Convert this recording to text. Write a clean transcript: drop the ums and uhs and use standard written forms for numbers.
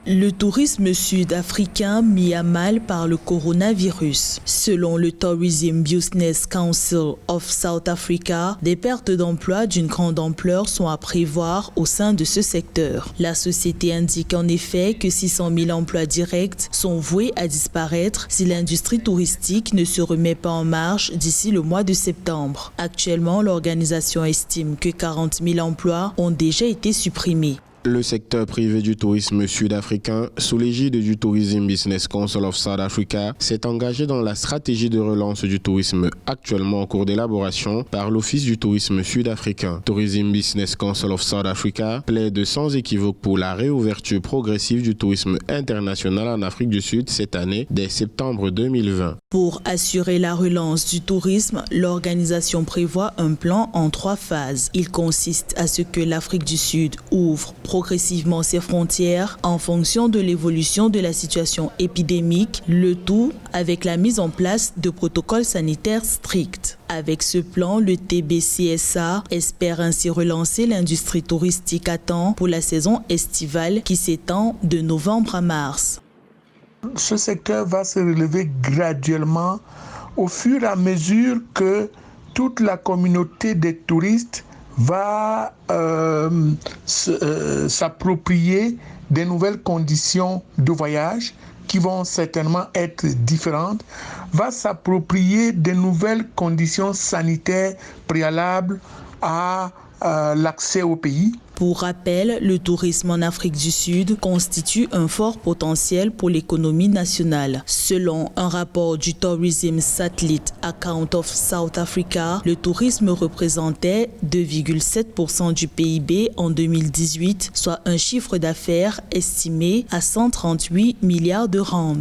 Le tourisme sud-africain mis à mal par le coronavirus. Selon le Tourism Business Council of South Africa, des pertes d'emplois d'une grande ampleur sont à prévoir au sein de ce secteur. La société indique en effet que 600 000 emplois directs sont voués à disparaître si l'industrie touristique ne se remet pas en marche d'ici le mois de septembre. Actuellement, l'organisation estime que 40 000 emplois ont déjà été supprimés. Le secteur privé du tourisme sud-africain, sous l'égide du Tourism Business Council of South Africa, s'est engagé dans la stratégie de relance du tourisme actuellement en cours d'élaboration par l'Office du tourisme sud-africain. Tourism Business Council of South Africa plaide sans équivoque pour la réouverture progressive du tourisme international en Afrique du Sud cette année, dès septembre 2020. Pour assurer la relance du tourisme, l'organisation prévoit un plan en 3 phases. Il consiste à ce que l'Afrique du Sud ouvre progressivement ses frontières en fonction de l'évolution de la situation épidémique, le tout avec la mise en place de protocoles sanitaires stricts. Avec ce plan, le TBCSA espère ainsi relancer l'industrie touristique à temps pour la saison estivale qui s'étend de novembre à mars. Ce secteur va se relever graduellement au fur et à mesure que toute la communauté des touristes va s'approprier des nouvelles conditions de voyage qui vont certainement être différentes, va s'approprier des nouvelles conditions sanitaires préalables à l'accès au pays. Pour rappel, le tourisme en Afrique du Sud constitue un fort potentiel pour l'économie nationale. Selon un rapport du Tourism Satellite Account of South Africa, le tourisme représentait 2,7% du PIB en 2018, soit un chiffre d'affaires estimé à 138 milliards de rands.